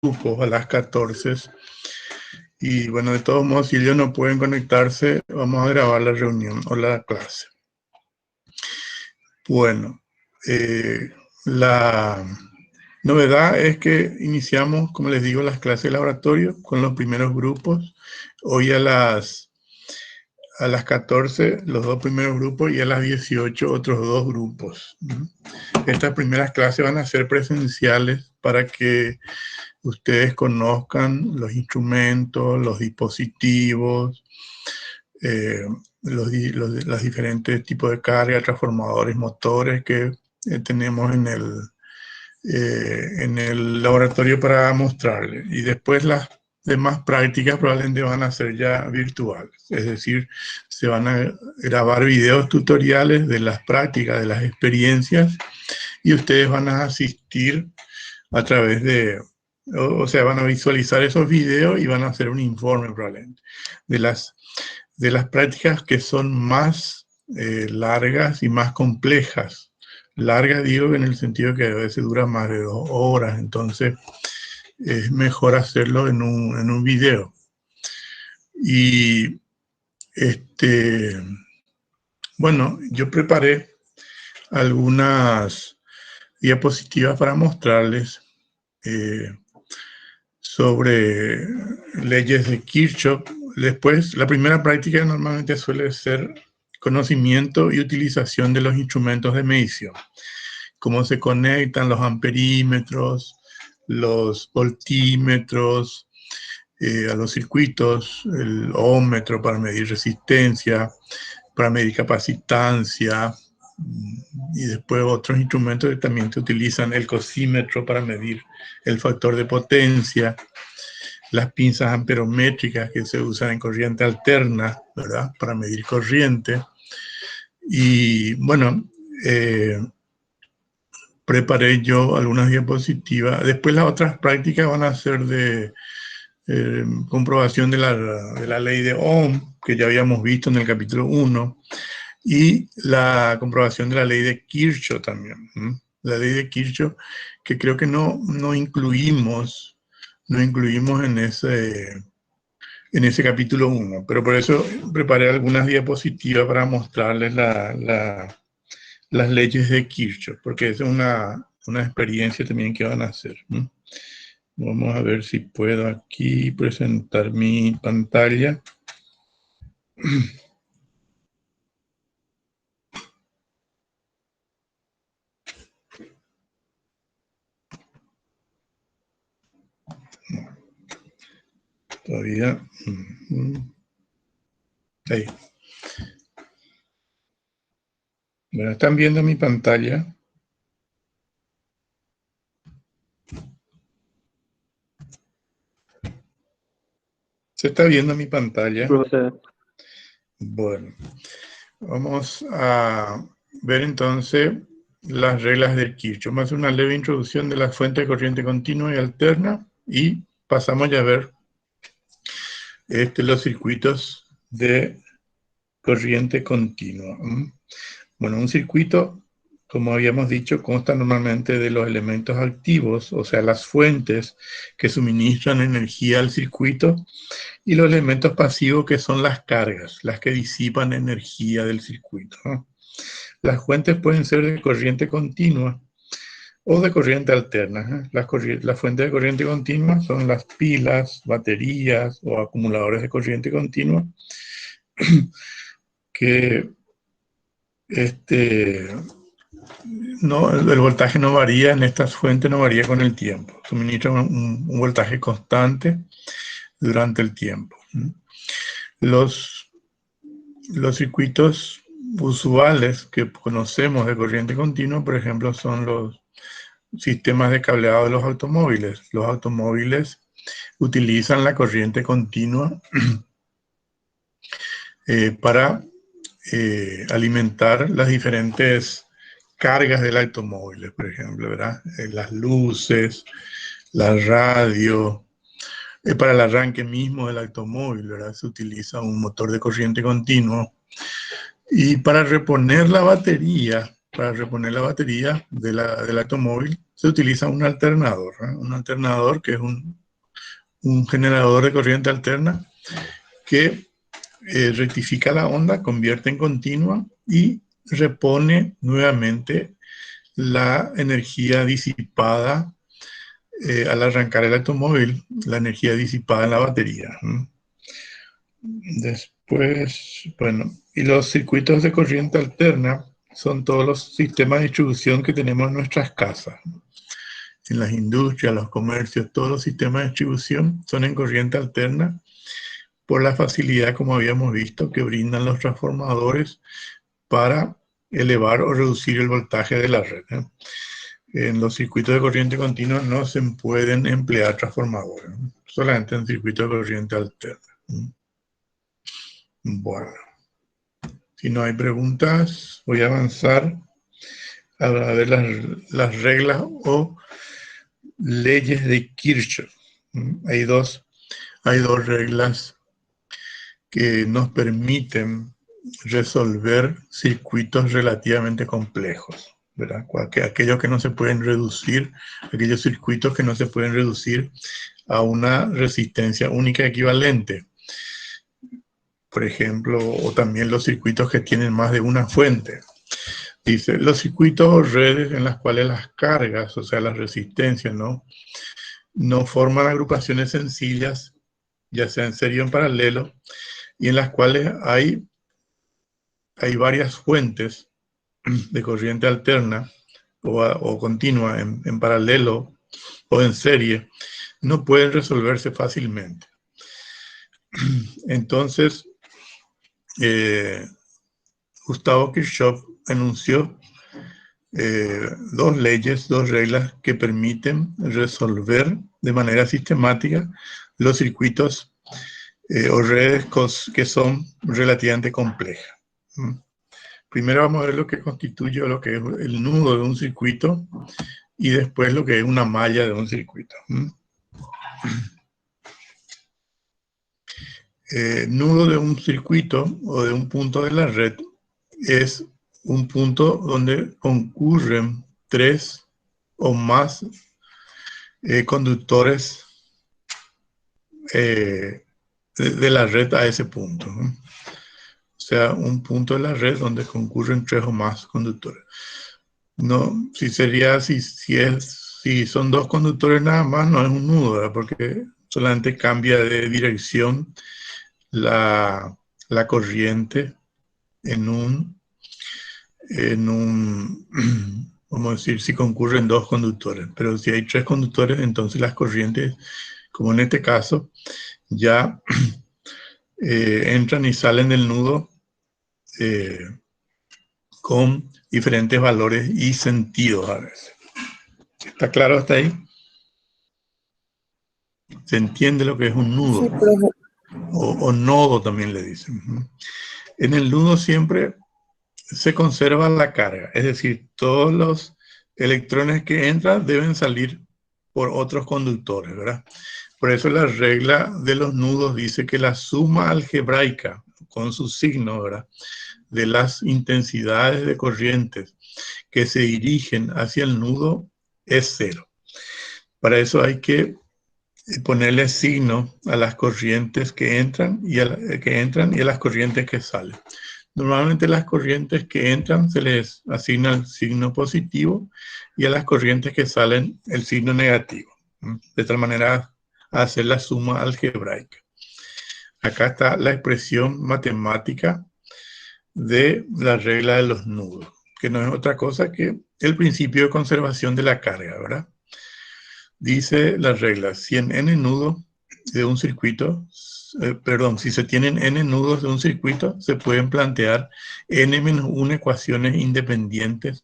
grupos a las 14. Y bueno, de todos modos, si ellos no pueden conectarse, vamos a grabar la reunión o la clase. Bueno, la novedad es que iniciamos, como les digo, las clases de laboratorio con los primeros grupos. Hoy a las 14, los dos primeros grupos, y a las 18, otros dos grupos. Estas primeras clases van a ser presenciales para que ustedes conozcan los instrumentos, los dispositivos, los diferentes tipos de carga, transformadores, motores que tenemos en el laboratorio para mostrarles. Y después las demás prácticas probablemente van a ser ya virtuales. Es decir, se van a grabar videos tutoriales de las prácticas, de las experiencias, y ustedes van a asistir a través de... O sea, van a visualizar esos videos y van a hacer un informe probablemente de las prácticas que son más largas y más complejas. Largas, digo, en el sentido que a veces dura más de 2 horas, entonces es mejor hacerlo en un video. Y bueno, yo preparé algunas diapositivas para mostrarles sobre leyes de Kirchhoff. Después, la primera práctica normalmente suele ser conocimiento y utilización de los instrumentos de medición. Cómo se conectan los amperímetros, los voltímetros a los circuitos, el ohmmetro para medir resistencia, para medir capacitancia, y después otros instrumentos que también se utilizan, el cosímetro para medir el factor de potencia, las pinzas amperométricas que se usan en corriente alterna, ¿verdad?, para medir corriente. Y bueno, preparé yo algunas diapositivas. Después las otras prácticas van a ser de comprobación de la ley de Ohm, que ya habíamos visto en el capítulo 1, y la comprobación de la ley de Kirchhoff también. La ley de Kirchhoff, que creo que no incluimos en ese capítulo 1, pero por eso preparé algunas diapositivas para mostrarles las leyes de Kirchhoff, porque es una experiencia también que van a hacer. Vamos a ver si puedo aquí presentar mi pantalla. Todavía. Ahí. Bueno, ¿están viendo mi pantalla? ¿Se está viendo mi pantalla? Bueno, vamos a ver entonces las reglas de Kirchhoff. Vamos a hacer una leve introducción de las fuentes de corriente continua y alterna y pasamos ya a ver los circuitos de corriente continua. Bueno, un circuito, como habíamos dicho, consta normalmente de los elementos activos, o sea, las fuentes que suministran energía al circuito, y los elementos pasivos, que son las cargas, las que disipan energía del circuito. Las fuentes pueden ser de corriente continua o de corriente alterna. Las fuentes de corriente continua son las pilas, baterías o acumuladores de corriente continua, que el voltaje no varía en estas fuentes, no varía con el tiempo. Suministran un voltaje constante durante el tiempo. Los circuitos usuales que conocemos de corriente continua, por ejemplo, son los sistemas de cableado de los automóviles. Los automóviles utilizan la corriente continua para alimentar las diferentes cargas del automóvil, por ejemplo, ¿verdad? Las luces, la radio. Para el arranque mismo del automóvil, ¿verdad?, se utiliza un motor de corriente continua. Y para reponer la batería del automóvil, se utiliza un alternador, ¿eh? Un alternador que es un generador de corriente alterna que rectifica la onda, convierte en continua y repone nuevamente la energía disipada al arrancar el automóvil, la energía disipada en la batería. Después, bueno, y los circuitos de corriente alterna son todos los sistemas de distribución que tenemos en nuestras casas. En las industrias, los comercios, todos los sistemas de distribución son en corriente alterna por la facilidad, como habíamos visto, que brindan los transformadores para elevar o reducir el voltaje de la red. En los circuitos de corriente continua no se pueden emplear transformadores, solamente en circuitos de corriente alterna. Bueno, si no hay preguntas, voy a avanzar a ver las reglas o leyes de Kirchhoff. Hay dos reglas que nos permiten resolver circuitos relativamente complejos, ¿verdad? Aquellos que no se pueden reducir, aquellos circuitos que no se pueden reducir a una resistencia única equivalente. Por ejemplo, o también los circuitos que tienen más de una fuente. Dice, los circuitos o redes en las cuales las cargas, o sea, las resistencias, no forman agrupaciones sencillas, ya sea en serie o en paralelo, y en las cuales hay varias fuentes de corriente alterna o continua en paralelo o en serie, no pueden resolverse fácilmente. Entonces, Gustavo Kirchhoff enunció dos leyes, dos reglas que permiten resolver de manera sistemática los circuitos o redes que son relativamente complejas. Primero vamos a ver lo que constituye lo que es el nudo de un circuito y después lo que es una malla de un circuito. Nudo de un circuito o de un punto de la red es un punto donde concurren tres o más conductores de la red a ese punto. O sea, un punto de la red donde concurren tres o más conductores. No, si son dos conductores nada más, no es un nudo, ¿verdad? Porque solamente cambia de dirección la corriente en un, vamos a decir, si concurren dos conductores. Pero si hay tres conductores, entonces las corrientes, como en este caso, ya entran y salen del nudo con diferentes valores y sentidos a veces. ¿Está claro hasta ahí? ¿Se entiende lo que es un nudo? Sí, profe. O nodo también le dicen. En el nudo siempre se conserva la carga, es decir, todos los electrones que entran deben salir por otros conductores, ¿verdad? Por eso la regla de los nudos dice que la suma algebraica con sus signos, ¿verdad?, de las intensidades de corrientes que se dirigen hacia el nudo es cero. Para eso hay que ponerle signo a las corrientes que entran y a las corrientes que salen. Normalmente las corrientes que entran se les asigna el signo positivo y a las corrientes que salen el signo negativo. De tal manera a hacer la suma algebraica. Acá está la expresión matemática de la regla de los nudos, que no es otra cosa que el principio de conservación de la carga, ¿verdad? Dice la regla, si en n nudos de un circuito, si se tienen n nudos de un circuito, se pueden plantear n-1 ecuaciones independientes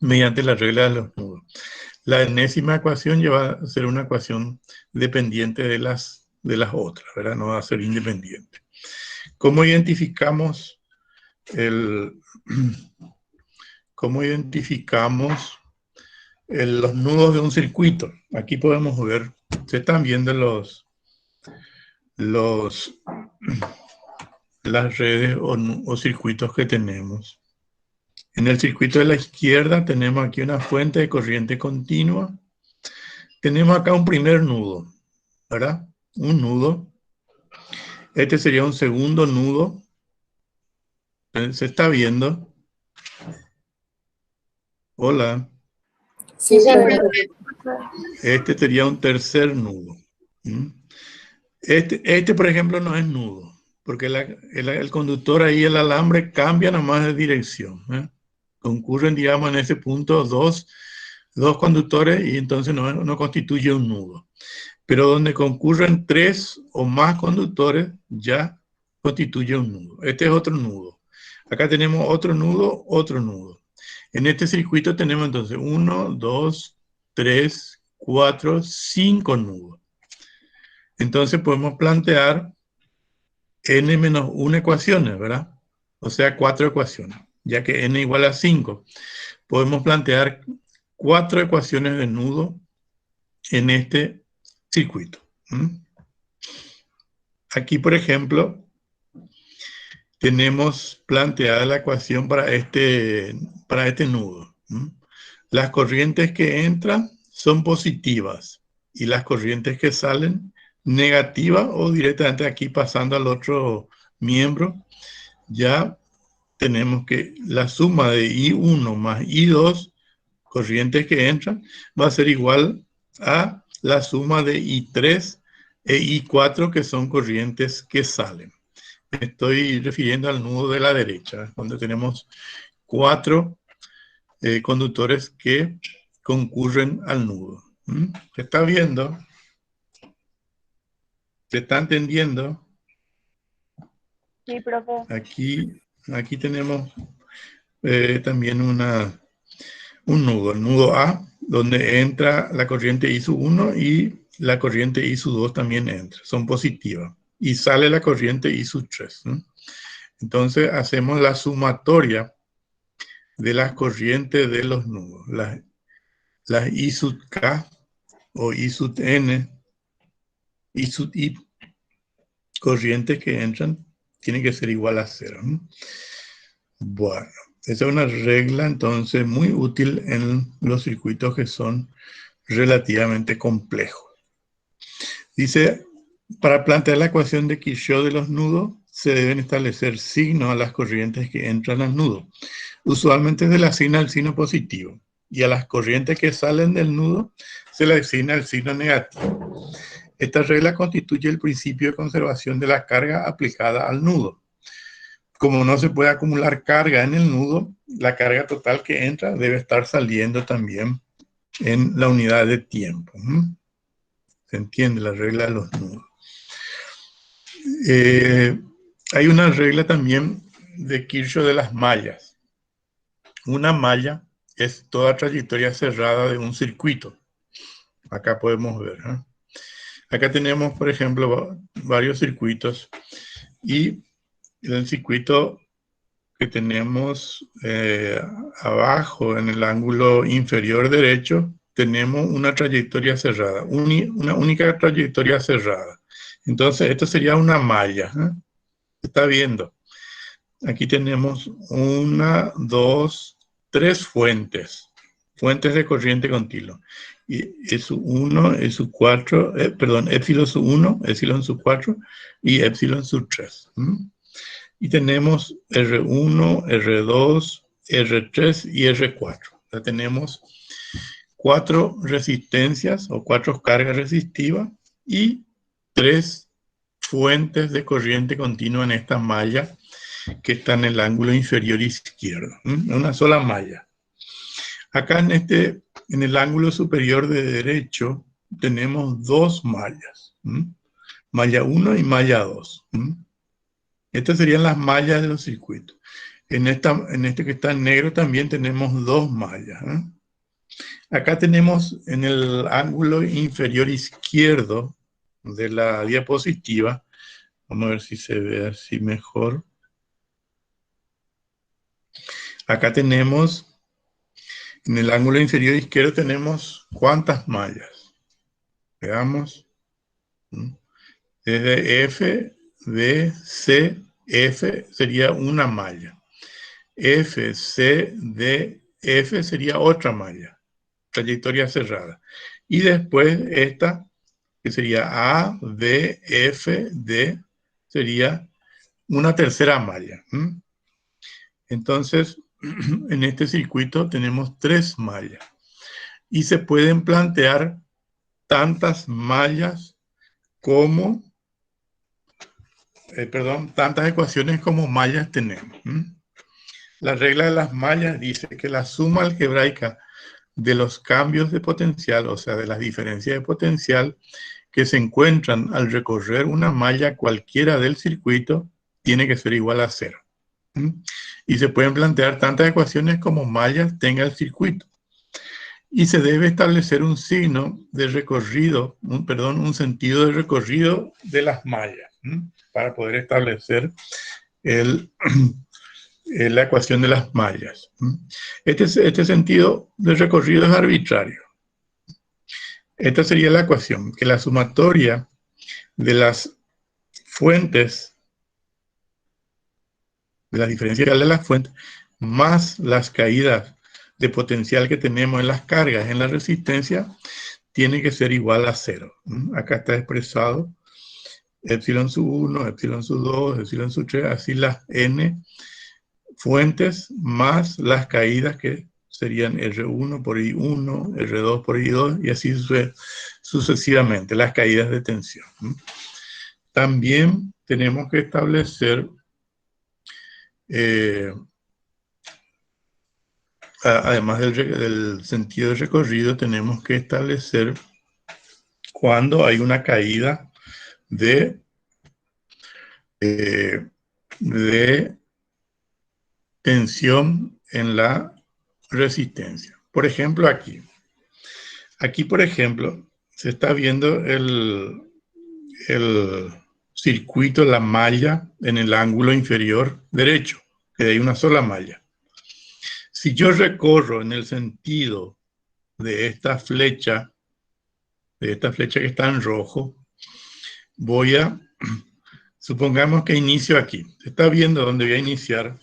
mediante la regla de los nudos. La enésima ecuación ya va a ser una ecuación dependiente de las otras, ¿verdad? No va a ser independiente. ¿Cómo identificamos los nudos de un circuito? Aquí podemos ver, se están viendo las redes o circuitos que tenemos. En el circuito de la izquierda tenemos aquí una fuente de corriente continua. Tenemos acá un primer nudo, ¿verdad? Un nudo. Este sería un segundo nudo. ¿Se está viendo? Hola. Sí, profe. Este sería un tercer nudo. ¿Mm? Este, por ejemplo, no es nudo, porque el conductor ahí, el alambre, cambia nomás de dirección. Concurren, digamos, en ese punto dos conductores y entonces no constituye un nudo. Pero donde concurren 3 o más conductores, ya constituye un nudo. Este es otro nudo. Acá tenemos otro nudo, otro nudo. En este circuito tenemos entonces 1, 2, 3, 4, 5 nudos. Entonces podemos plantear n menos 1 ecuaciones, ¿verdad? O sea, 4 ecuaciones, ya que n igual a 5. Podemos plantear 4 ecuaciones de nudo en este circuito. Aquí, por ejemplo, tenemos planteada la ecuación para este nudo. Las corrientes que entran son positivas y las corrientes que salen negativas, o directamente aquí pasando al otro miembro, ya tenemos que la suma de I1 más I2, corrientes que entran, va a ser igual a la suma de I3 e I4, que son corrientes que salen. Me estoy refiriendo al nudo de la derecha, donde tenemos 4 conductores que concurren al nudo. ¿Se está viendo? ¿Se está entendiendo? Sí, profe. Aquí tenemos también un nudo, el nudo A, donde entra la corriente I1 y la corriente I2 también entra, son positivas. Y sale la corriente I3. Entonces hacemos la sumatoria de las corrientes de los nudos. Las I sub K o I sub N, I sub I, corrientes que entran, tienen que ser igual a 0. Bueno, esa es una regla entonces muy útil en los circuitos que son relativamente complejos. Dice, para plantear la ecuación de Kirchhoff de los nudos, se deben establecer signos a las corrientes que entran al nudo. Usualmente se le asigna el signo positivo, y a las corrientes que salen del nudo se le asigna el signo negativo. Esta regla constituye el principio de conservación de la carga aplicada al nudo. Como no se puede acumular carga en el nudo, la carga total que entra debe estar saliendo también en la unidad de tiempo. ¿Se entiende la regla de los nudos? Hay una regla también de Kirchhoff de las mallas. Una malla es toda trayectoria cerrada de un circuito. Acá podemos ver. Acá tenemos, por ejemplo, varios circuitos, y en el circuito que tenemos abajo, en el ángulo inferior derecho, tenemos una trayectoria cerrada, una única trayectoria cerrada. Entonces, esto sería una malla. ¿Se está viendo? Aquí tenemos 1, 2, 3 fuentes de corriente continua. Y S1, S4, perdón, epsilon sub 1, epsilon sub 4 y epsilon sub 3. Y tenemos R1, R2, R3 y R4. Ya tenemos 4 resistencias o 4 cargas resistivas y 3 fuentes de corriente continua en esta malla que está en el ángulo inferior izquierdo. Una sola malla. Acá en el ángulo superior de derecho tenemos 2 mallas. Malla 1 y malla 2. Estas serían las mallas de los circuitos. En este que está en negro también tenemos 2 mallas. Acá tenemos en el ángulo inferior izquierdo de la diapositiva, vamos a ver si se ve así mejor. Acá tenemos, en el ángulo inferior izquierdo tenemos ¿cuántas mallas? Veamos. Desde F, B, C, F sería una malla. F, C, D, F sería otra malla, trayectoria cerrada. Y después esta, que sería A, B, F, D, sería una tercera malla. Entonces, en este circuito tenemos 3 mallas. Y se pueden plantear tantas mallas como, tantas ecuaciones como mallas tenemos. La regla de las mallas dice que la suma algebraica de los cambios de potencial, o sea, de las diferencias de potencial que se encuentran al recorrer una malla cualquiera del circuito, tiene que ser igual a 0. Y se pueden plantear tantas ecuaciones como mallas tenga el circuito. Y se debe establecer un signo de recorrido, un sentido de recorrido de las mallas, para poder establecer la ecuación de las mallas. Este sentido de recorrido es arbitrario. Esta sería la ecuación, que la sumatoria de las fuentes, de la diferencia de las fuentes, más las caídas de potencial que tenemos en las cargas, en la resistencia, tiene que ser igual a 0. Acá está expresado epsilon sub 1, epsilon sub 2, epsilon sub 3, así las n fuentes más las caídas que serían R1 por I1, R2 por I2 y así sucesivamente, las caídas de tensión. También tenemos que establecer, además del sentido de recorrido, tenemos que establecer cuando hay una caída de tensión en la resistencia. Por ejemplo, aquí. Aquí, por ejemplo, se está viendo el circuito, la malla en el ángulo inferior derecho, que hay una sola malla. Si yo recorro en el sentido de esta flecha que está en rojo, supongamos que inicio aquí. Se está viendo dónde voy a iniciar,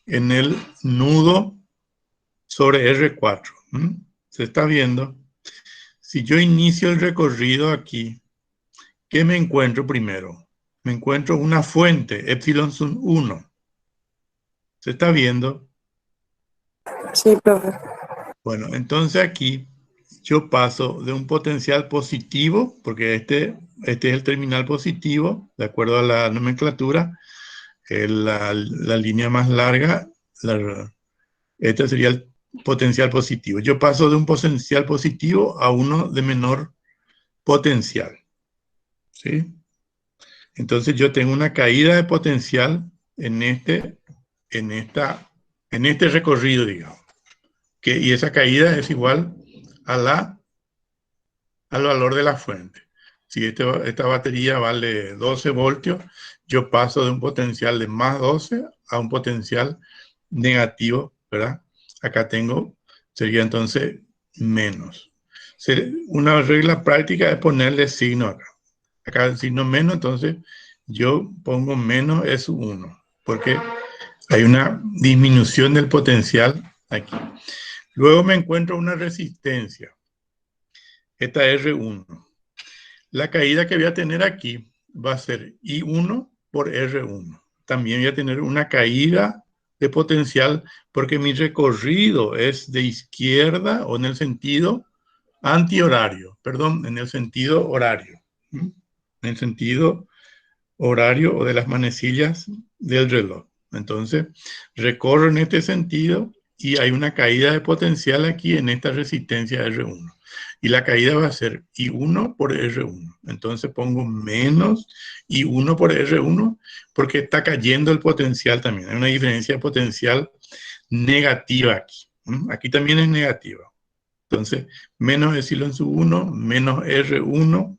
en el nudo sobre R4. Se está viendo. Si yo inicio el recorrido aquí, ¿qué me encuentro primero? Me encuentro una fuente, epsilon sub 1. ¿Se está viendo? Sí, profe. Bueno, entonces aquí yo paso de un potencial positivo, porque este es el terminal positivo, de acuerdo a la nomenclatura, la línea más larga, este sería el potencial positivo. Yo paso de un potencial positivo a uno de menor potencial. ¿Sí? Entonces yo tengo una caída de potencial en este recorrido, digamos. Y esa caída es igual al valor de la fuente. Si esta batería vale 12 voltios, yo paso de un potencial de más 12 a un potencial negativo, ¿verdad? Acá sería entonces menos. Una regla práctica es ponerle signo acá. Acá el signo menos, entonces yo pongo menos es 1, porque hay una disminución del potencial aquí. Luego me encuentro una resistencia. Esta R1. La caída que voy a tener aquí va a ser I1 por R1. También voy a tener una caída de potencial porque mi recorrido es de izquierda o en el sentido antihorario, perdón, en el sentido horario. En el sentido horario o de las manecillas del reloj. Entonces, recorro en este sentido y hay una caída de potencial aquí en esta resistencia R1. Y la caída va a ser I1 por R1. Entonces pongo menos I1 por R1 porque está cayendo el potencial también. Hay una diferencia de potencial negativa aquí. Aquí también es negativa. Entonces, menos epsilon sub 1, menos R1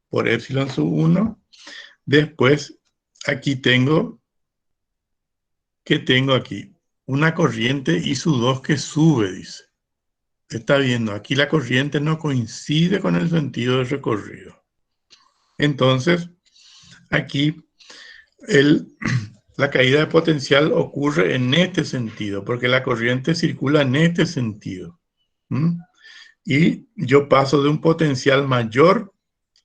por epsilon sub 1. Después, aquí tengo aquí una corriente I2 que sube, dice. Está viendo, aquí la corriente no coincide con el sentido de recorrido. Entonces, aquí La caída de potencial ocurre en este sentido, porque la corriente circula en este sentido. Y yo paso de un potencial mayor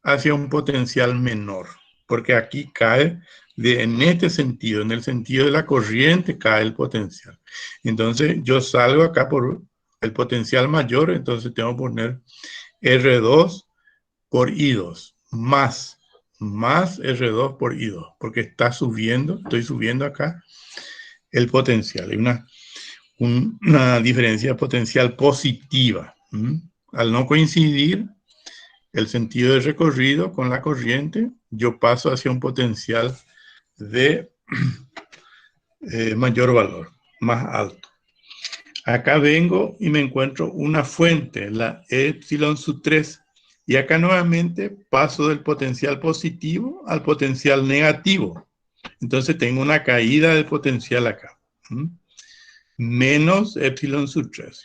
hacia un potencial menor, porque aquí cae en este sentido, en el sentido de la corriente cae el potencial. Entonces yo salgo acá por el potencial mayor, entonces tengo que poner R2 por I2, más R2 por I2, porque está subiendo, estoy subiendo acá el potencial. Hay una diferencia potencial positiva. Al no coincidir el sentido de recorrido con la corriente, yo paso hacia un potencial de mayor valor, más alto. Acá vengo y me encuentro una fuente, la epsilon sub 3, y acá nuevamente paso del potencial positivo al potencial negativo. Entonces tengo una caída del potencial acá. Menos epsilon sub 3.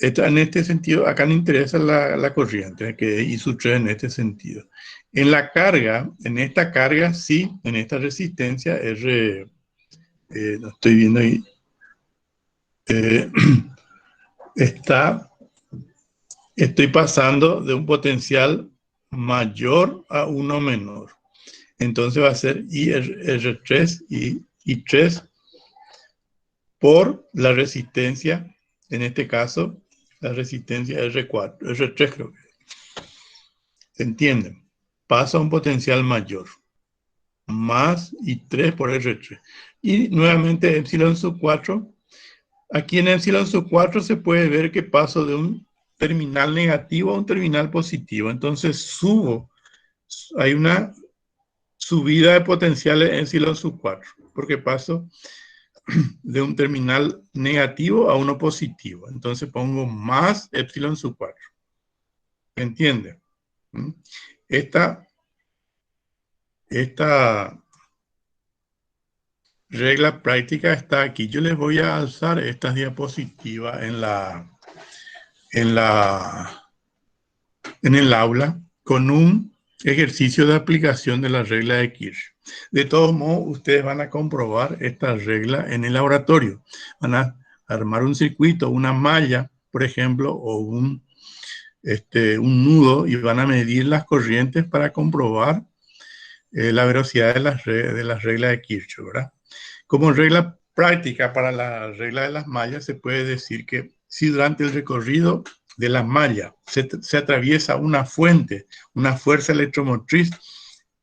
En este sentido, acá no interesa la corriente, que es I sub 3 en este sentido. En la carga, en esta carga sí, en esta resistencia R, no estoy viendo ahí, estoy pasando de un potencial mayor a uno menor. Entonces va a ser IR3 y I3 por la resistencia, en este caso, la resistencia R4, R3 creo que. ¿Se entienden? Paso a un potencial mayor. Más I3 por R3. Y nuevamente epsilon sub 4. Aquí en epsilon sub 4 se puede ver que paso de un terminal negativo a un terminal positivo. Entonces subo. Hay una subida de potenciales en epsilon sub 4. Porque paso de un terminal negativo a uno positivo. Entonces pongo más epsilon sub 4. ¿Me entiende? Esta regla práctica está aquí. Yo les voy a alzar estas diapositivas en el aula con un ejercicio de aplicación de la regla de Kirch. De todos modos, ustedes van a comprobar esta regla en el laboratorio. Van a armar un circuito, una malla, por ejemplo, o un nudo, y van a medir las corrientes para comprobar la velocidad de las reglas de Kirchhoff, ¿verdad? Como regla práctica para la regla de las mallas, se puede decir que si durante el recorrido de la malla se atraviesa una fuente, una fuerza electromotriz,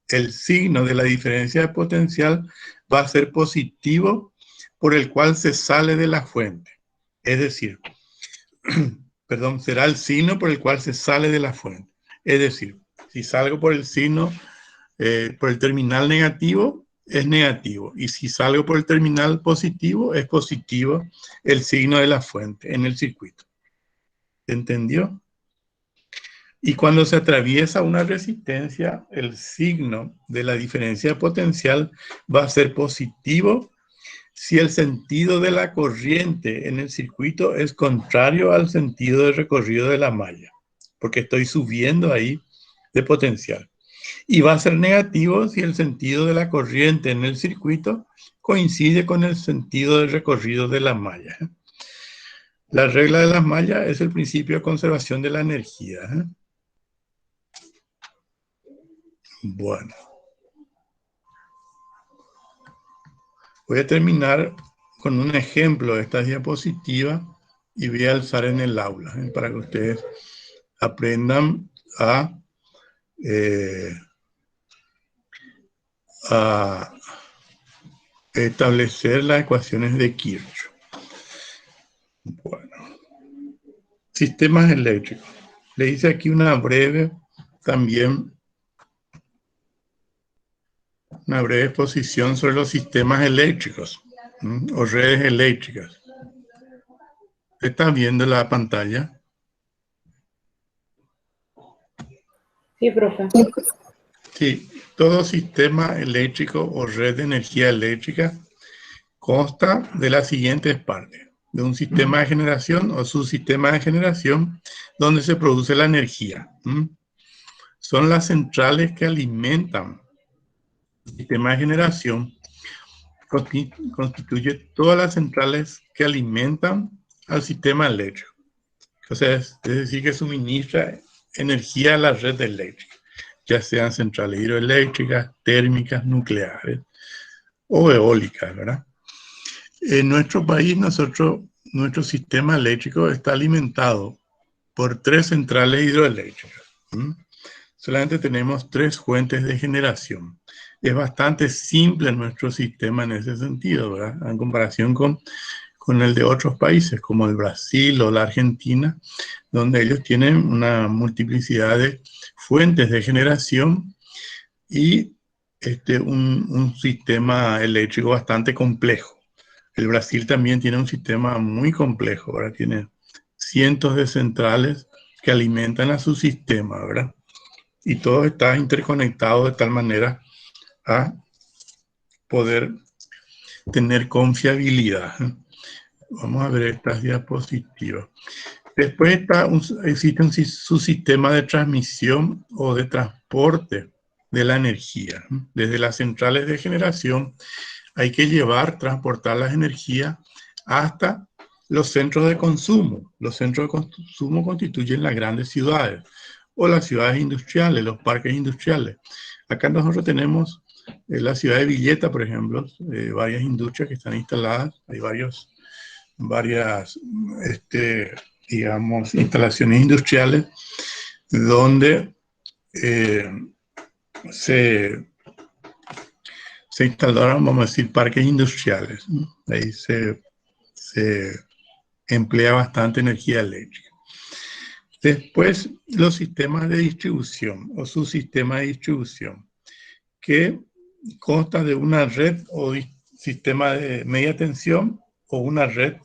el signo de la diferencia de potencial va a ser positivo por el cual se sale de la fuente. Es decir, perdón, será el signo por el cual se sale de la fuente. Es decir, si salgo por el signo, por el terminal negativo, es negativo. Y si salgo por el terminal positivo, es positivo el signo de la fuente en el circuito. ¿Entendió? Y cuando se atraviesa una resistencia, el signo de la diferencia de potencial va a ser positivo si el sentido de la corriente en el circuito es contrario al sentido de recorrido de la malla, porque estoy subiendo ahí de potencial. Y va a ser negativo si el sentido de la corriente en el circuito coincide con el sentido de recorrido de la malla. La regla de las mallas es el principio de conservación de la energía. Bueno. Voy a terminar con un ejemplo de esta diapositiva y voy a alzar en el aula para que ustedes aprendan a establecer las ecuaciones de Kirchhoff. Bueno, sistemas eléctricos. Le hice aquí una breve exposición sobre los sistemas eléctricos o redes eléctricas. ¿Están viendo la pantalla? Sí, profe. Sí, todo sistema eléctrico o red de energía eléctrica consta de las siguientes partes: de un sistema de generación o subsistema de generación donde se produce la energía. Son las centrales que alimentan el sistema de generación constituye todas las centrales que alimentan al sistema eléctrico. O sea, es decir, que suministra energía a la red eléctrica, ya sean centrales hidroeléctricas, térmicas, nucleares o eólicas, ¿verdad? En nuestro país, nuestro sistema eléctrico está alimentado por 3 centrales hidroeléctricas. Solamente tenemos 3 fuentes de generación. Es bastante simple nuestro sistema en ese sentido, ¿verdad? En comparación con el de otros países, como el Brasil o la Argentina, donde ellos tienen una multiplicidad de fuentes de generación y un sistema eléctrico bastante complejo. El Brasil también tiene un sistema muy complejo, ¿verdad? Tiene cientos de centrales que alimentan a su sistema, ¿verdad? Y todo está interconectado de tal manera a poder tener confiabilidad. Vamos a ver estas diapositivas. Después existe un subsistema de transmisión o de transporte de la energía. Desde las centrales de generación hay que transportar las energías hasta los centros de consumo. Los centros de consumo constituyen las grandes ciudades o las ciudades industriales, los parques industriales. Acá nosotros tenemos la ciudad de Villeta, por ejemplo, varias industrias que están instaladas, hay varias, digamos, instalaciones industriales donde se instalaron, vamos a decir, parques industriales, ¿no? Ahí se emplea bastante energía eléctrica. Después, los sistemas de distribución o subsistemas de distribución, que consta de una red o sistema de media tensión o una red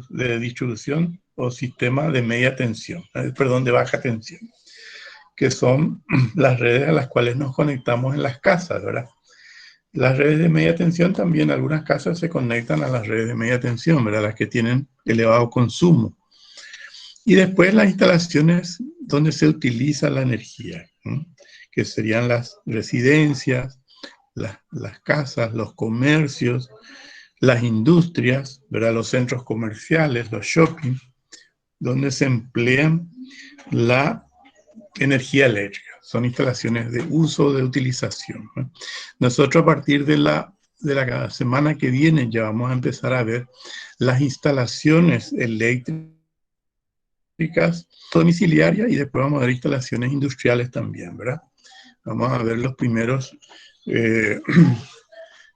de distribución o sistema de media tensión, perdón, de baja tensión, que son las redes a las cuales nos conectamos en las casas, ¿verdad? Las redes de media tensión también, algunas casas se conectan a las redes de media tensión, ¿verdad? Las que tienen elevado consumo. Y después las instalaciones donde se utiliza la energía, ¿no? Que serían las residencias, las casas, los comercios, las industrias, ¿verdad? Los centros comerciales, los shopping, donde se emplean la energía eléctrica. Son instalaciones de uso, de utilización, ¿no? Nosotros a partir de la semana que viene ya vamos a empezar a ver las instalaciones eléctricas domiciliarias y después vamos a ver instalaciones industriales también, ¿verdad? Vamos a ver los primeros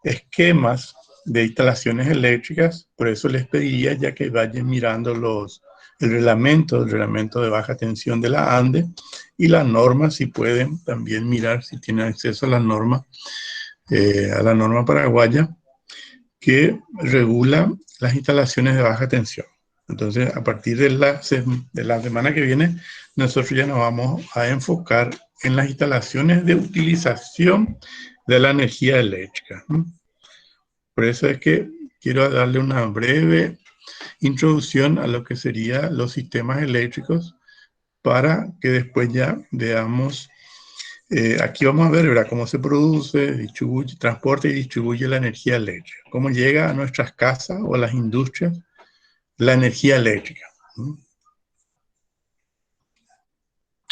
esquemas de instalaciones eléctricas, por eso les pediría ya que vayan mirando el reglamento de baja tensión de la ANDE y la norma, si pueden también mirar si tienen acceso a la norma paraguaya que regula las instalaciones de baja tensión. Entonces, a partir de la semana que viene, nosotros ya nos vamos a enfocar en las instalaciones de utilización de la energía eléctrica. Por eso es que quiero darle una breve introducción a lo que serían los sistemas eléctricos para que después ya veamos, aquí vamos a ver, ¿verdad?, cómo se produce, distribuye, transporta y distribuye la energía eléctrica, cómo llega a nuestras casas o a las industrias la energía eléctrica.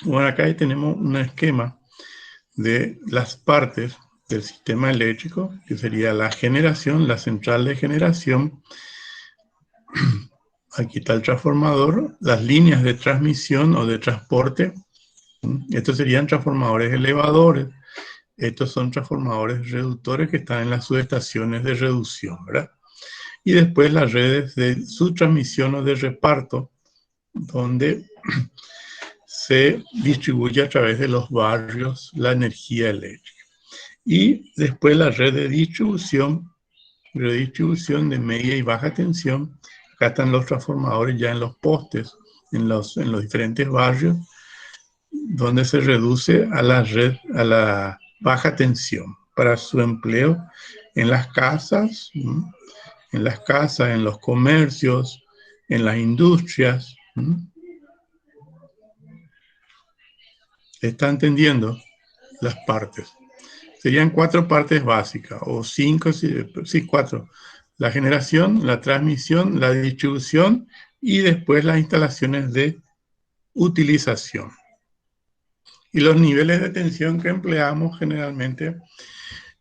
Bueno, acá tenemos un esquema de las partes del sistema eléctrico, que sería la generación, la central de generación. Aquí está el transformador, las líneas de transmisión o de transporte. Estos serían transformadores elevadores. Estos son transformadores reductores que están en las subestaciones de reducción, ¿verdad? Y después las redes de subtransmisión o de reparto, donde se distribuye a través de los barrios la energía eléctrica. Y después la red de distribución de media y baja tensión. Acá están los transformadores ya en los postes, en los diferentes barrios, donde se reduce a la baja tensión para su empleo en las casas, en los comercios, en las industrias. ¿Está entendiendo las partes? Serían 4 partes básicas, o 5, sí, 4. La generación, la transmisión, la distribución y después las instalaciones de utilización. Y los niveles de tensión que empleamos generalmente,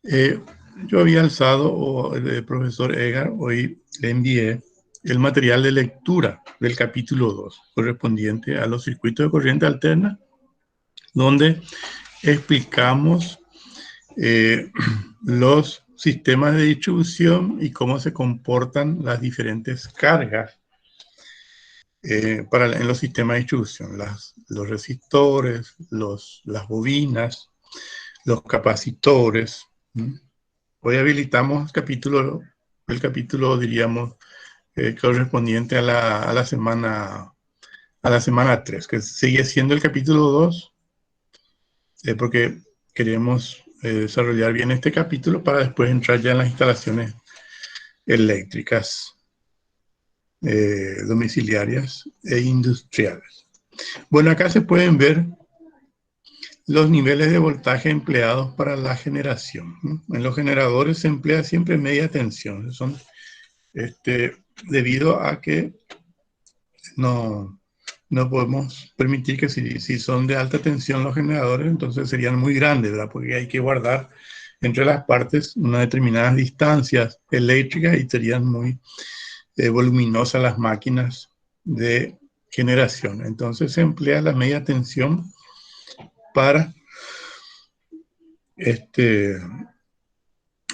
yo había alzado, o el profesor Edgar, hoy le envié el material de lectura del capítulo 2, correspondiente a los circuitos de corriente alterna, donde explicamos los sistemas de distribución y cómo se comportan las diferentes cargas en los sistemas de distribución, los resistores, las bobinas, los capacitores. Hoy habilitamos el capítulo, diríamos, correspondiente a la semana 3, que sigue siendo el capítulo 2, porque queremos desarrollar bien este capítulo para después entrar ya en las instalaciones eléctricas, domiciliarias e industriales. Bueno, acá se pueden ver los niveles de voltaje empleados para la generación. En los generadores se emplea siempre media tensión. Son, debido a que no podemos permitir que si son de alta tensión los generadores, entonces serían muy grandes, ¿verdad? Porque hay que guardar entre las partes unas determinadas distancias eléctricas y serían muy voluminosas las máquinas de generación. Entonces se emplea la media tensión para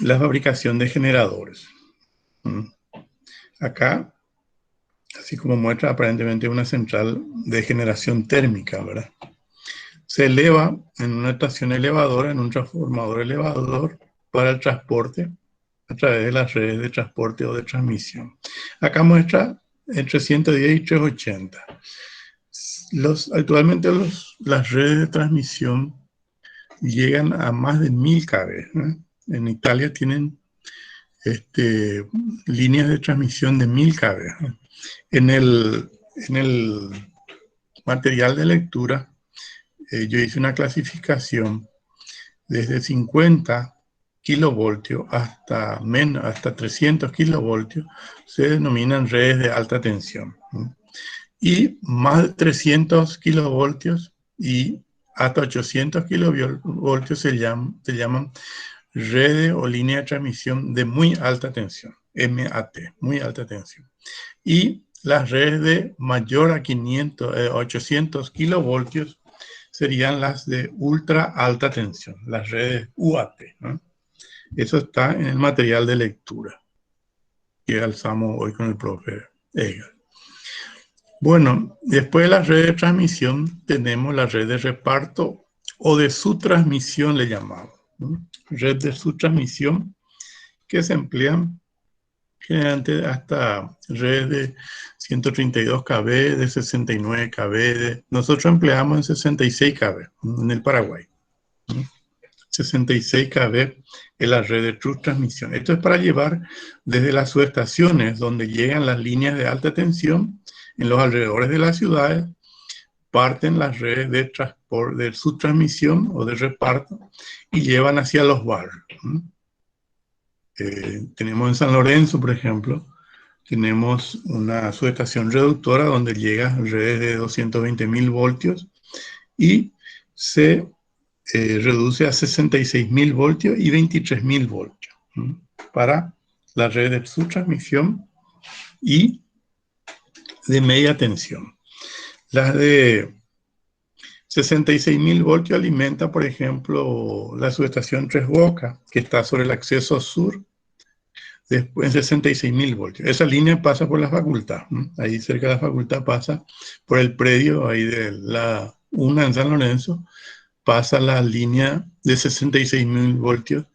la fabricación de generadores. Acá, así como muestra aparentemente una central de generación térmica, ¿verdad? Se eleva en una estación elevadora, en un transformador elevador para el transporte a través de las redes de transporte o de transmisión. Acá muestra entre 110 y 380. Actualmente las redes de transmisión llegan a más de 1000 kV. En Italia tienen líneas de transmisión de 1000 kV. En el material de lectura, yo hice una clasificación desde 50 kilovoltios hasta 300 kilovoltios, se denominan redes de alta tensión. Y más de 300 kilovoltios y hasta 800 kilovoltios se llaman redes o línea de transmisión de muy alta tensión, MAT, muy alta tensión. Y las redes de mayor a 800 kilovoltios serían las de ultra alta tensión, las redes UAT, ¿no? Eso está en el material de lectura que alzamos hoy con el profe Edgar. Bueno, después de la red de transmisión tenemos la red de reparto o de subtransmisión, le llamamos, ¿no? Red de subtransmisión que se emplean generalmente hasta redes de 132 kV, de 69 kV. Nosotros empleamos en 66 kV en el Paraguay. 66 kV es la red de subtransmisión. Esto es para llevar desde las subestaciones donde llegan las líneas de alta tensión en los alrededores de las ciudades, parten las redes de transporte, de subtransmisión o de reparto y llevan hacia los barrios. Tenemos en San Lorenzo, por ejemplo, tenemos una subestación reductora donde llega redes de 220.000 voltios y se reduce a 66.000 voltios y 23.000 voltios para la red de subtransmisión y de media tensión. Las de 66.000 voltios alimenta, por ejemplo, la subestación Tres Bocas, que está sobre el acceso sur, después en 66.000 voltios. Esa línea pasa por la facultad. Ahí cerca de la facultad pasa por el predio, ahí de la UNA en San Lorenzo, pasa la línea de 66.000 voltios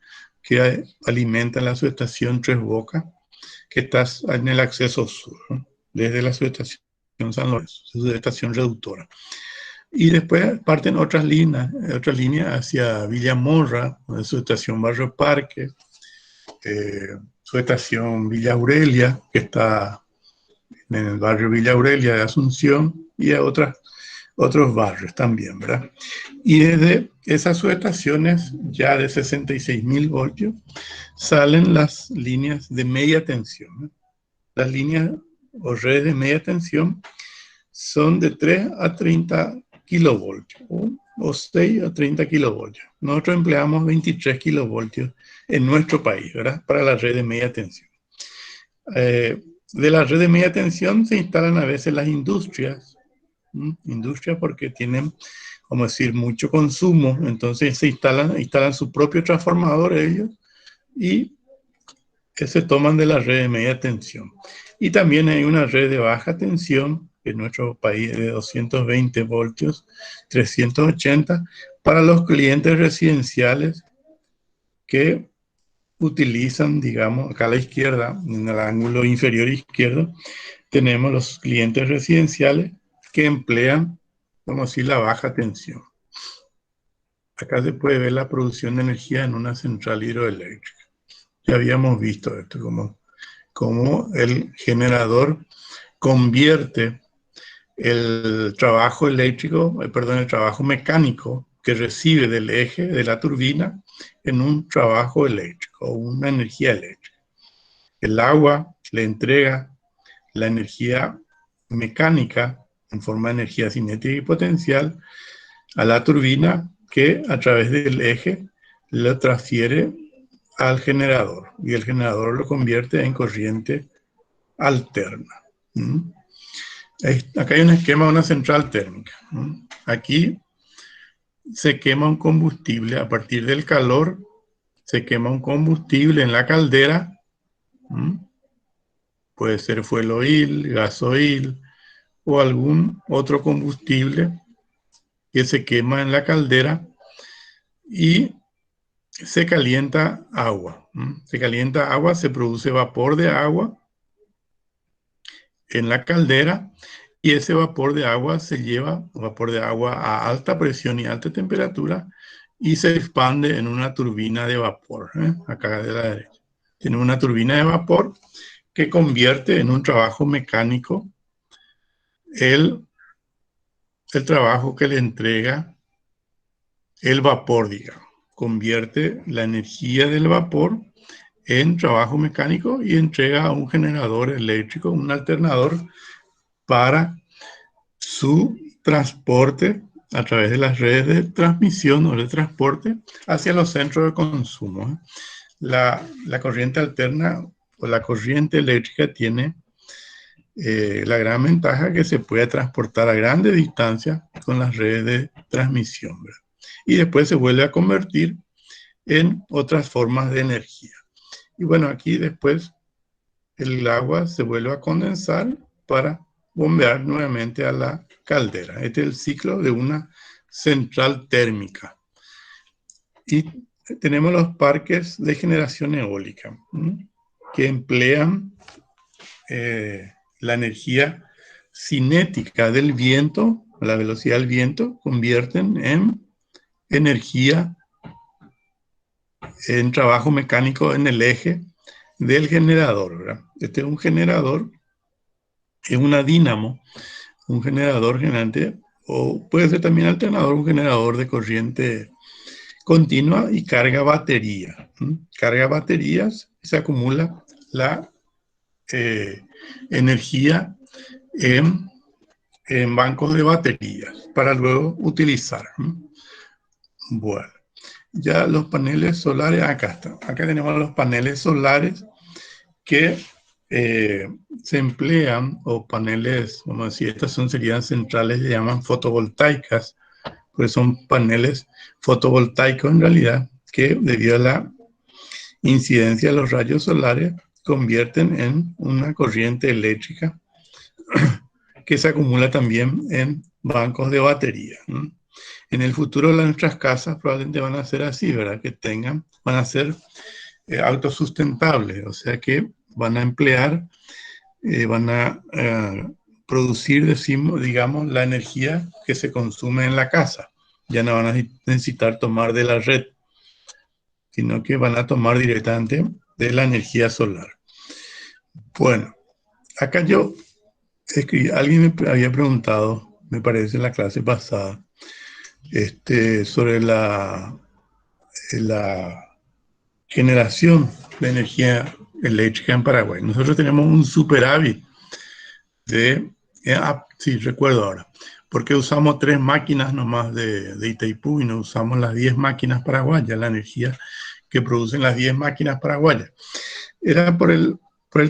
que alimenta la subestación Tres Bocas, que está en el acceso sur, ¿no? Desde la subestación San Lorenzo, subestación reductora. Y después parten otras líneas hacia Villamorra, subestación Barrio Parque, subestación Villa Aurelia, que está en el barrio Villa Aurelia de Asunción, y a otras otros barrios también, ¿verdad? Y desde esas subestaciones, ya de 66.000 voltios, salen las líneas de media tensión, ¿no? Las líneas o redes de media tensión son de 3 a 30 kilovoltios o 6 a 30 kilovoltios. Nosotros empleamos 23 kilovoltios en nuestro país, ¿verdad? Para la red de media tensión. De la red de media tensión se instalan a veces las industrias, industrias porque tienen, vamos a decir, mucho consumo, entonces se instalan su propio transformador ellos y que se toman de la red de media tensión. Y también hay una red de baja tensión, en nuestro país de 220 voltios, 380, para los clientes residenciales que utilizan, digamos, acá a la izquierda, en el ángulo inferior izquierdo, tenemos los clientes residenciales que emplean, vamos a decir, la baja tensión. Acá se puede ver la producción de energía en una central hidroeléctrica. Ya habíamos visto esto, como el generador convierte el trabajo eléctrico, el trabajo mecánico que recibe del eje de la turbina en un trabajo eléctrico o una energía eléctrica. El agua le entrega la energía mecánica en forma de energía cinética y potencial a la turbina que a través del eje lo transfiere al generador y el generador lo convierte en corriente alterna. Acá hay un esquema de una central térmica. Aquí se quema un combustible a partir del calor, se quema un combustible en la caldera, puede ser fuel oil, gasoil o algún otro combustible que se quema en la caldera y se calienta agua. Se calienta agua, se produce vapor de agua en la caldera y ese vapor de agua se lleva, vapor de agua a alta presión y alta temperatura y se expande en una turbina de vapor, acá de la derecha. Tiene una turbina de vapor que convierte en un trabajo mecánico el trabajo que le entrega el vapor, digamos. Convierte la energía del vapor en trabajo mecánico y entrega a un generador eléctrico, un alternador para su transporte a través de las redes de transmisión o de transporte hacia los centros de consumo. La corriente alterna o la corriente eléctrica tiene la gran ventaja que se puede transportar a grandes distancias con las redes de transmisión, ¿verdad? Y después se vuelve a convertir en otras formas de energía. Y bueno, aquí después el agua se vuelve a condensar para bombear nuevamente a la caldera. Este es el ciclo de una central térmica. Y tenemos los parques de generación eólica, que emplean la energía cinética del viento, la velocidad del viento, convierten en energía, en trabajo mecánico en el eje del generador, ¿verdad? Este es un generador, es una dínamo, un generador generante, o puede ser también alternador, un generador de corriente continua y carga batería. Carga baterías, se acumula la energía en bancos de baterías para luego utilizar. Bueno, ya los paneles solares, acá están. Acá tenemos los paneles solares que se emplean, o paneles, vamos a decir, estas serían centrales, se llaman fotovoltaicas, pues son paneles fotovoltaicos en realidad, que debido a la incidencia de los rayos solares, convierten en una corriente eléctrica que se acumula también en bancos de batería. En el futuro nuestras casas probablemente van a ser así, ¿verdad? Que van a ser autosustentables, o sea que van a emplear, van a producir, digamos, la energía que se consume en la casa. Ya no van a necesitar tomar de la red, sino que van a tomar directamente de la energía solar. Bueno, acá yo escribí, alguien me había preguntado me parece, en la clase pasada, sobre la generación de energía eléctrica en Paraguay. Nosotros tenemos un superávit sí, recuerdo ahora, porque usamos 3 máquinas nomás de Itaipú y no usamos las 10 máquinas paraguayas, la energía que producen las 10 máquinas paraguayas. Era por el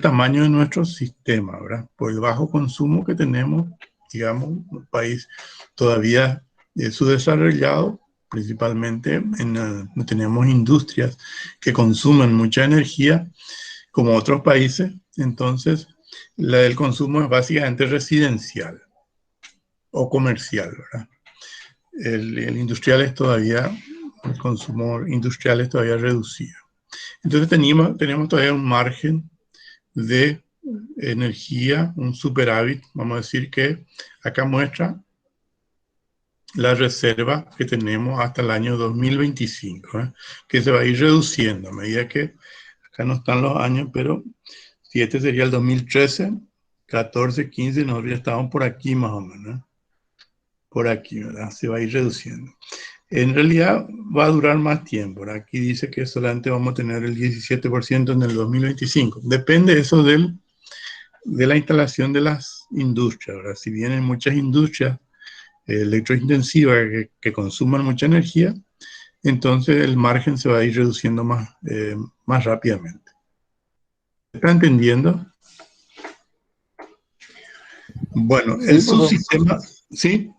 tamaño de nuestro sistema, ¿verdad? Por el bajo consumo que tenemos, digamos, un país todavía subdesarrollado, principalmente no tenemos industrias que consumen mucha energía como otros países, entonces el consumo es básicamente residencial o comercial, ¿verdad? El industrial es todavía, el consumo industrial es todavía reducido. Entonces tenemos todavía un margen de energía, un superávit, vamos a decir que acá muestra la reserva que tenemos hasta el año 2025, que se va a ir reduciendo a medida que, acá no están los años, pero si este sería el 2013, 14, 15, nosotros ya estábamos por aquí más o menos, por aquí, ¿verdad? Se va a ir reduciendo. En realidad va a durar más tiempo, ¿verdad? Aquí dice que solamente vamos a tener el 17% en el 2025. Depende eso de la instalación de las industrias, ¿verdad? Si vienen muchas industrias electrointensivas que consuman mucha energía, entonces el margen se va a ir reduciendo más rápidamente. ¿Está entendiendo? Bueno, Sí, el profe. subsistema, ¿sí?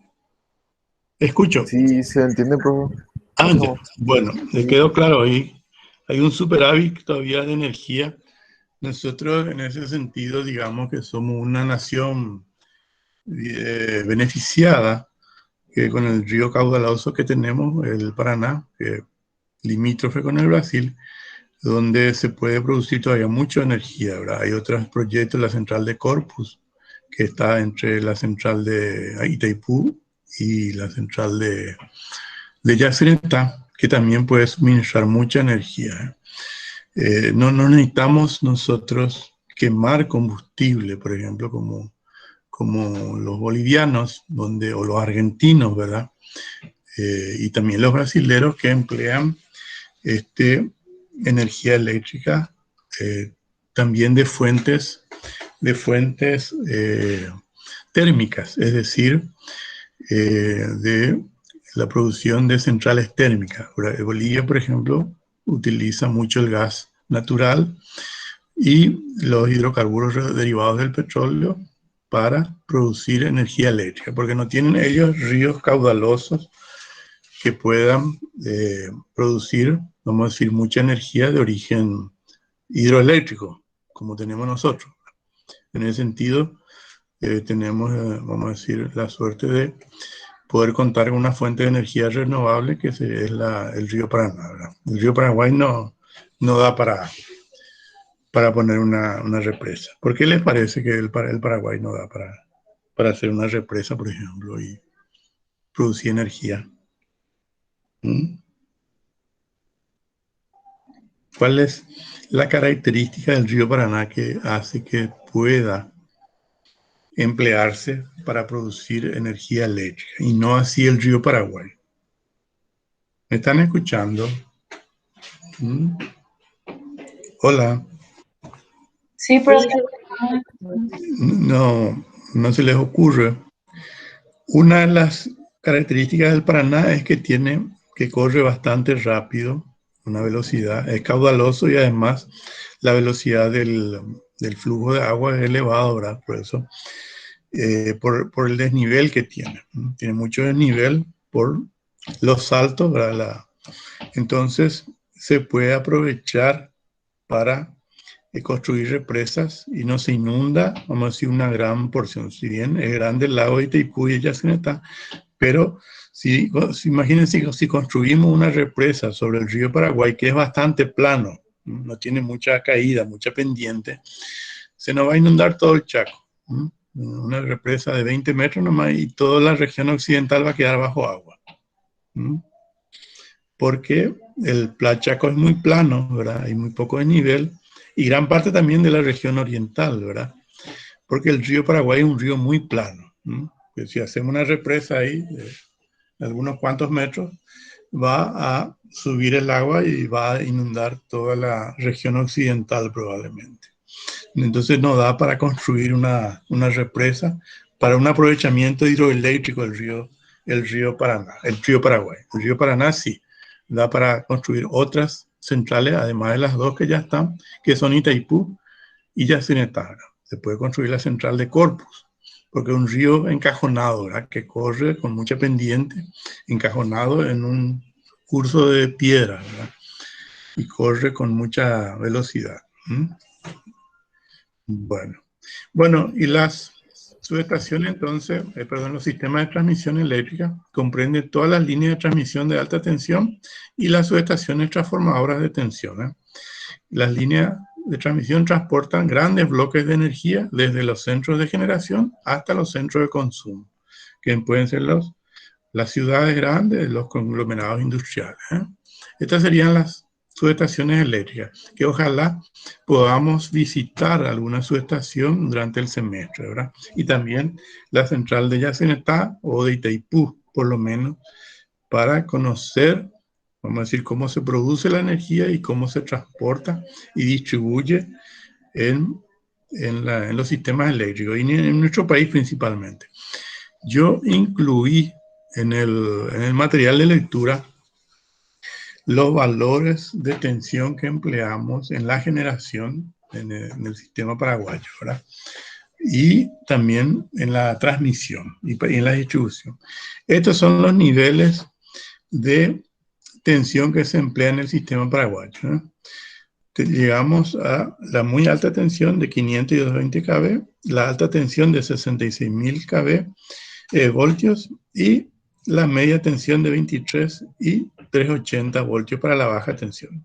Escucho. Sí, se entiende, profe. Ya. No, Bueno, le sí. quedó claro ahí. Hay un superávit todavía de energía. Nosotros, en ese sentido, digamos que somos una nación beneficiada con el río caudaloso que tenemos, el Paraná, limítrofe con el Brasil, donde se puede producir todavía mucha energía, ¿verdad? Hay otros proyectos, la central de Corpus, que está entre la central de Itaipú y la central de Yacyretá, que también puede suministrar mucha energía. No necesitamos nosotros quemar combustible, por ejemplo, como los bolivianos o los argentinos, ¿verdad? Y también los brasileros que emplean energía eléctrica también de fuentes térmicas, es decir, de la producción de centrales térmicas. Bolivia, por ejemplo, utiliza mucho el gas natural y los hidrocarburos derivados del petróleo para producir energía eléctrica, porque no tienen ellos ríos caudalosos que puedan producir, vamos a decir, mucha energía de origen hidroeléctrico, como tenemos nosotros. En ese sentido, tenemos, vamos a decir, la suerte de poder contar con una fuente de energía renovable que es el río Paraná, ¿verdad? El río Paraguay no da para poner una represa. ¿Por qué les parece que el Paraguay no da para hacer una represa, por ejemplo, y producir energía? ¿Mm? ¿Cuál es la característica del río Paraná que hace que pueda emplearse para producir energía eléctrica y no así el río Paraguay? ¿Me están escuchando? ¿Mm? Hola. Sí, Sí, profe. No se les ocurre. Una de las características del Paraná es que corre bastante rápido, una velocidad, es caudaloso y además la velocidad del flujo de agua es elevado, ¿verdad? Por eso, por el desnivel que tiene. Tiene mucho desnivel por los saltos, ¿verdad? Entonces, se puede aprovechar para construir represas y no se inunda, vamos a decir, una gran porción. Si bien es grande el lago de Itaipú y Yacyretá, pero imagínense si construimos una represa sobre el río Paraguay, que es bastante plano, no tiene mucha caída, mucha pendiente, se nos va a inundar todo el Chaco. Una represa de 20 metros nomás y toda la región occidental va a quedar bajo agua. Porque el Chaco es muy plano, ¿verdad? Hay muy poco desnivel y gran parte también de la región oriental, ¿verdad? Porque el río Paraguay es un río muy plano. que si hacemos una represa ahí de algunos cuantos metros, va a subir el agua y va a inundar toda la región occidental probablemente. Entonces no da para construir una represa para un aprovechamiento hidroeléctrico del río Paraná, el río Paraguay. El río Paraná sí, da para construir otras centrales, además de las dos que ya están, que son Itaipú y Yacyretá. Se puede construir la central de Corpus, porque es un río encajonado, ¿verdad? Que corre con mucha pendiente, encajonado en un curso de piedra, ¿verdad? Y corre con mucha velocidad. Bueno, y las subestaciones entonces, los sistemas de transmisión eléctrica comprenden todas las líneas de transmisión de alta tensión y las subestaciones transformadoras de tensión. Las líneas de transmisión transportan grandes bloques de energía desde los centros de generación hasta los centros de consumo, que pueden ser las ciudades grandes, los conglomerados industriales. Estas serían las subestaciones eléctricas, que ojalá podamos visitar alguna subestación durante el semestre, ¿verdad? Y también la central de Yacyretá o de Itaipú, por lo menos, para conocer, vamos a decir, cómo se produce la energía y cómo se transporta y distribuye en los sistemas eléctricos, y en nuestro país principalmente. Yo incluí en el material de lectura los valores de tensión que empleamos en la generación en el sistema paraguayo, ¿verdad? Y también en la transmisión y en la distribución. Estos son los niveles de tensión que se emplea en el sistema paraguayo, ¿no? Llegamos a la muy alta tensión de 500 y 220 kV, la alta tensión de 66.000 kV, voltios, y la media tensión de 23 y 380 voltios para la baja tensión.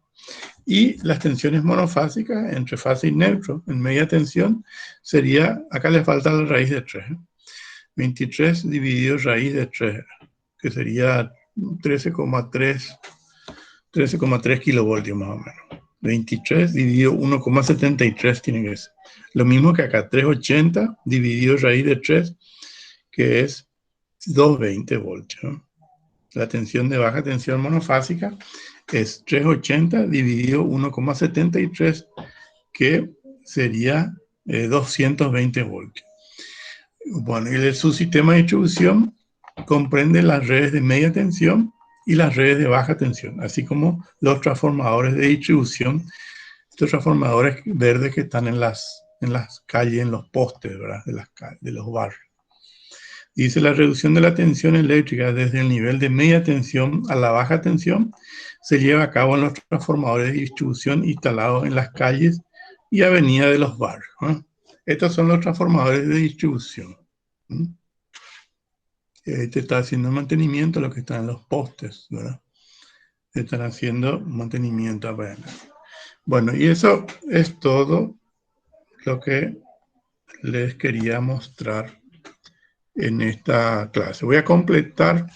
Y las tensiones monofásicas entre fase y neutro en media tensión sería, acá le falta la raíz de 3, 23 dividido raíz de 3, que sería 13,3 kilovoltios más o menos. 23 dividido 1,73 tiene que ser. Lo mismo que acá, 380 dividido raíz de 3, que es 220 voltios, ¿no? La tensión de baja tensión monofásica es 380 dividido 1,73, que sería 220 voltios. Bueno, y el subsistema de distribución comprende las redes de media tensión y las redes de baja tensión, así como los transformadores de distribución, estos transformadores verdes que están en las calles, en los postes, ¿verdad? De los barrios. Dice, la reducción de la tensión eléctrica desde el nivel de media tensión a la baja tensión se lleva a cabo en los transformadores de distribución instalados en las calles y avenidas de los barrios, ¿eh? Estos son los transformadores de distribución. Este está haciendo mantenimiento, lo que está en los postes, ¿verdad? Están haciendo mantenimiento apenas. Bueno, y eso es todo lo que les quería mostrar en esta clase. Voy a completar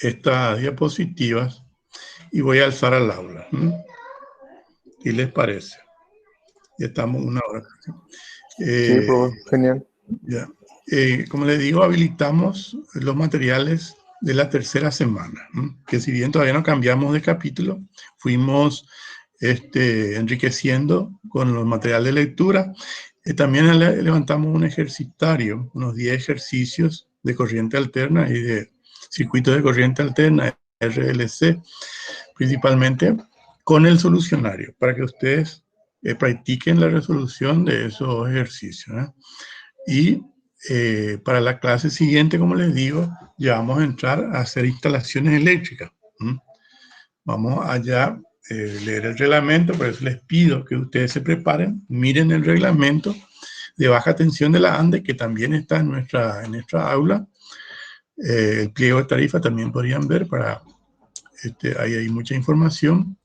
estas diapositivas y voy a alzar al aula. ¿Qué les parece? Ya estamos una hora. Sí, profe, genial. Ya. Como les digo, habilitamos los materiales de la tercera semana, que si bien todavía no cambiamos de capítulo, fuimos enriqueciendo con los materiales de lectura. También levantamos un ejercitario, unos 10 ejercicios de corriente alterna y de circuitos de corriente alterna, RLC, principalmente con el solucionario, para que ustedes practiquen la resolución de esos ejercicios, ¿eh? Y para la clase siguiente, como les digo, ya vamos a entrar a hacer instalaciones eléctricas. Vamos allá leer el reglamento, por eso les pido que ustedes se preparen, miren el reglamento de baja tensión de la ANDE, que también está en nuestra aula. El pliego de tarifa también podrían ver, ahí hay mucha información.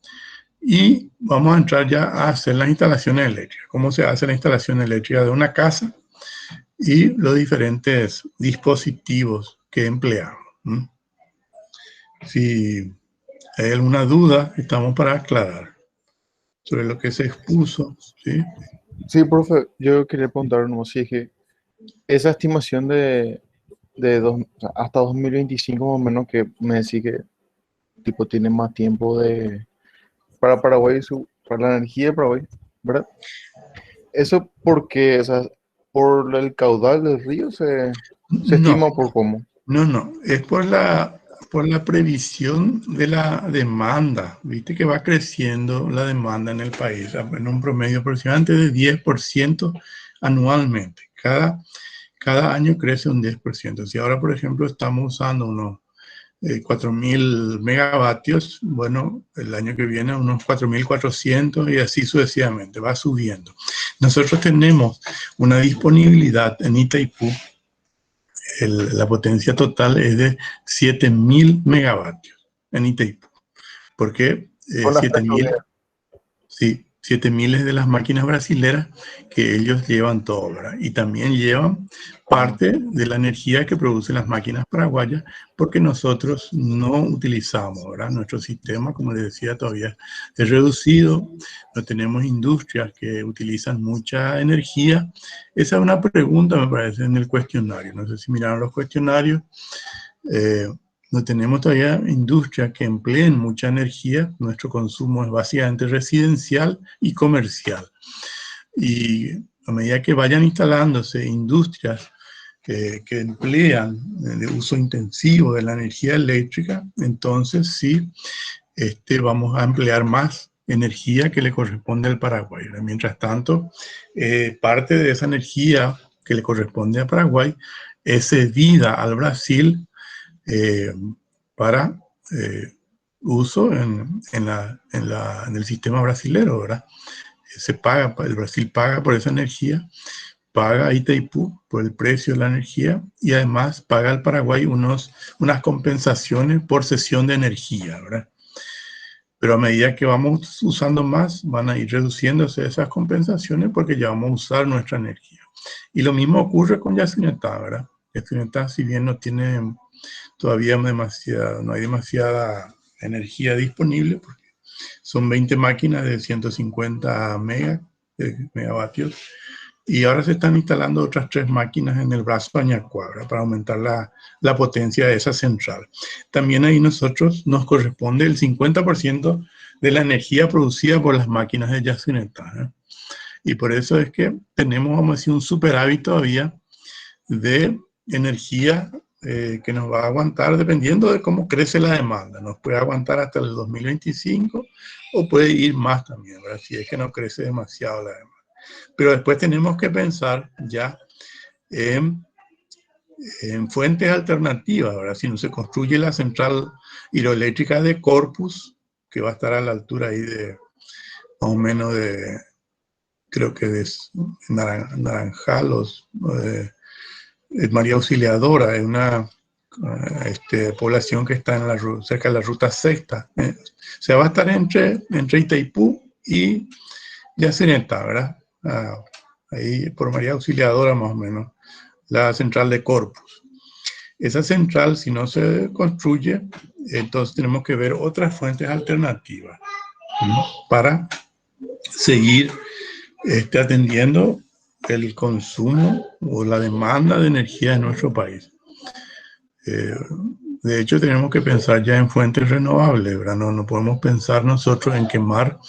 Y vamos a entrar ya a hacer las instalaciones eléctricas. Cómo se hace la instalación eléctrica de una casa y los diferentes dispositivos que empleamos. Si hay alguna duda, estamos para aclarar sobre lo que se expuso, ¿sí? Sí, profe, yo quería preguntar nomás si es que esa estimación o sea, hasta 2025 más o menos, que me decís que tipo tiene más tiempo para Paraguay, para la energía de Paraguay, ¿verdad? Eso porque, o sea, por el caudal del río se No, estima por cómo. no, es por la previsión de la demanda. Viste que va creciendo la demanda en el país en un promedio aproximadamente de 10% anualmente. Cada año crece un 10%. Si ahora, por ejemplo, estamos usando unos 4.000 megavatios, bueno, el año que viene unos 4.400 y así sucesivamente, va subiendo. Nosotros tenemos una disponibilidad en Itaipú, la potencia total es de 7.000 megavatios en Itaipú. ¿Por qué? Con las tres 7.000, turbinas. sí, 7.000 es de las máquinas brasileras que ellos llevan todo, ¿verdad? Y también llevan parte de la energía que producen las máquinas paraguayas, porque nosotros no utilizamos, ¿verdad? Nuestro sistema, como les decía, todavía es reducido, no tenemos industrias que utilizan mucha energía. Esa es una pregunta, me parece, en el cuestionario. No sé si miraron los cuestionarios. No tenemos todavía industrias que empleen mucha energía. Nuestro consumo es básicamente residencial y comercial. Y a medida que vayan instalándose industrias que emplean de uso intensivo de la energía eléctrica, entonces sí, vamos a emplear más energía que le corresponde al Paraguay. Mientras tanto, parte de esa energía que le corresponde a Paraguay es cedida al Brasil eh, para uso en el sistema brasilero, ¿verdad? El Brasil paga por esa energía, paga a Itaipú por el precio de la energía y además paga al Paraguay unas compensaciones por cesión de energía, ¿verdad? Pero a medida que vamos usando más, van a ir reduciéndose esas compensaciones porque ya vamos a usar nuestra energía. Y lo mismo ocurre con Yacyretá, ¿verdad? Yacyretá, si bien no tiene todavía no hay demasiada energía disponible, porque son 20 máquinas de 150 megavatios, y ahora se están instalando otras 3 máquinas en el brazo Añacuabra para aumentar la potencia de esa central. También ahí nosotros nos corresponde el 50% de la energía producida por las máquinas de Yacyretá, ¿eh? Y por eso es que tenemos, vamos a decir, un superávit todavía de energía que nos va a aguantar dependiendo de cómo crece la demanda. Nos puede aguantar hasta el 2025 o puede ir más también, ¿verdad? Si es que no crece demasiado la demanda. Pero después tenemos que pensar ya en fuentes alternativas, ¿verdad? Si no se construye la central hidroeléctrica de Corpus, que va a estar a la altura ahí de más o menos de, creo que de Naranjalos, María Auxiliadora, es una población que está cerca de la ruta sexta. O sea, va a estar entre Itaipú y Yacyretá, ¿verdad? Ahí por María Auxiliadora más o menos, la central de Corpus. Esa central, si no se construye, entonces tenemos que ver otras fuentes alternativas, ¿no? Para seguir atendiendo el consumo o la demanda de energía en nuestro país. De hecho, tenemos que pensar ya en fuentes renovables, ¿verdad? No podemos pensar nosotros en quemar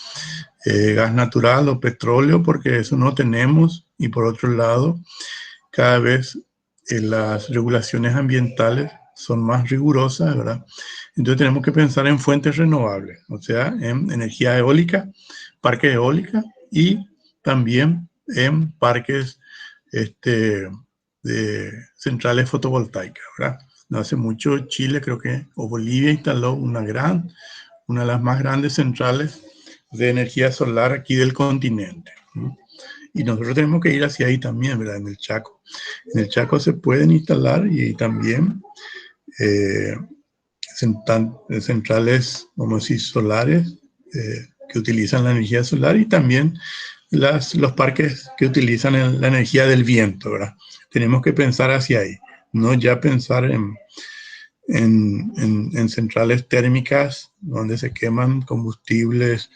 gas natural o petróleo porque eso no tenemos. Y por otro lado, cada vez las regulaciones ambientales son más rigurosas, ¿verdad? Entonces tenemos que pensar en fuentes renovables, o sea, en energía eólica, parques eólicos y también en parques de centrales fotovoltaicas, ¿verdad? No hace mucho Chile, creo que, o Bolivia instaló una de las más grandes centrales de energía solar aquí del continente. Y nosotros tenemos que ir hacia ahí también, ¿verdad? En el Chaco. En el Chaco se pueden instalar y también centrales, vamos a decir, solares que utilizan la energía solar y también los parques que utilizan la energía del viento, ¿verdad? Tenemos que pensar hacia ahí, no ya pensar en centrales térmicas donde se queman combustibles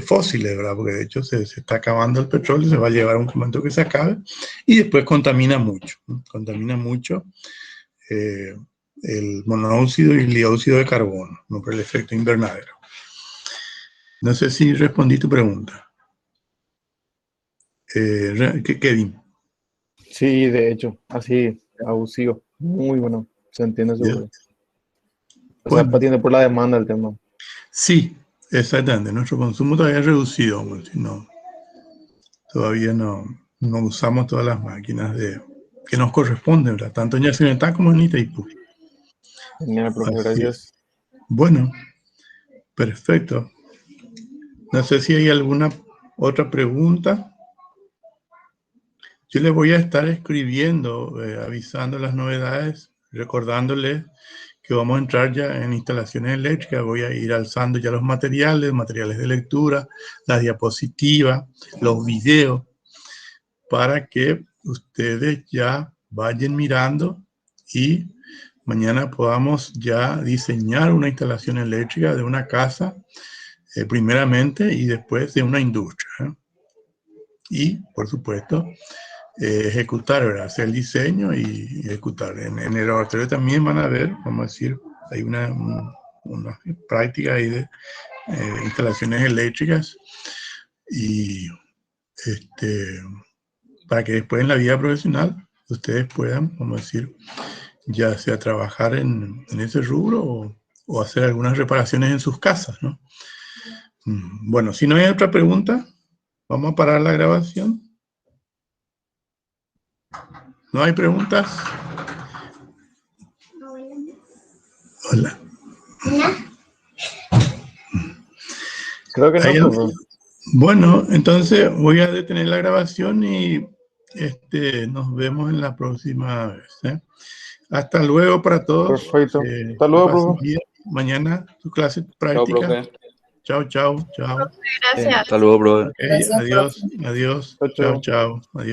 fósiles, ¿verdad? Porque de hecho se está acabando el petróleo, se va a llevar un momento que se acabe y después contamina mucho, ¿no? Contamina mucho el monóxido y el dióxido de carbono, ¿no? Por el efecto invernadero. No sé si respondí tu pregunta. Kevin. Sí, de hecho, así, abusivo. Muy bueno, se entiende seguro. O sea, Bueno, atiende por la demanda el tema. sí, exactamente. Nuestro consumo todavía es reducido, no, todavía no usamos todas las máquinas que nos corresponden, ¿verdad? Tanto en Yacyretá como en Itaipú. Genial, profe, Así gracias. es. Bueno, perfecto. No sé si hay alguna otra pregunta. Yo les voy a estar escribiendo, avisando las novedades, recordándoles que vamos a entrar ya en instalaciones eléctricas. Voy a ir alzando ya los materiales de lectura, las diapositivas, los videos, para que ustedes ya vayan mirando y mañana podamos ya diseñar una instalación eléctrica de una casa, primeramente, y después de una industria. Y, por supuesto, ejecutar, ¿verdad? Hacer el diseño y ejecutar. En el laboratorio también van a ver, vamos a decir, hay una práctica ahí de instalaciones eléctricas y para que después en la vida profesional ustedes puedan, vamos a decir, ya sea trabajar en ese rubro o hacer algunas reparaciones en sus casas, ¿no? Bueno, si no hay otra pregunta, vamos a parar la grabación. ¿No hay preguntas? Hola. Creo que no, profe. Bueno, entonces voy a detener la grabación y nos vemos en la próxima vez, ¿eh? Hasta luego para todos. Perfecto. Hasta luego, profe. Mañana tu clase Chao, práctica. profe. Chao, chao, chao. Gracias. Hasta luego, brother. Okay, Gracias, adiós, adiós. Chao, Chao, chao. chao. Adiós.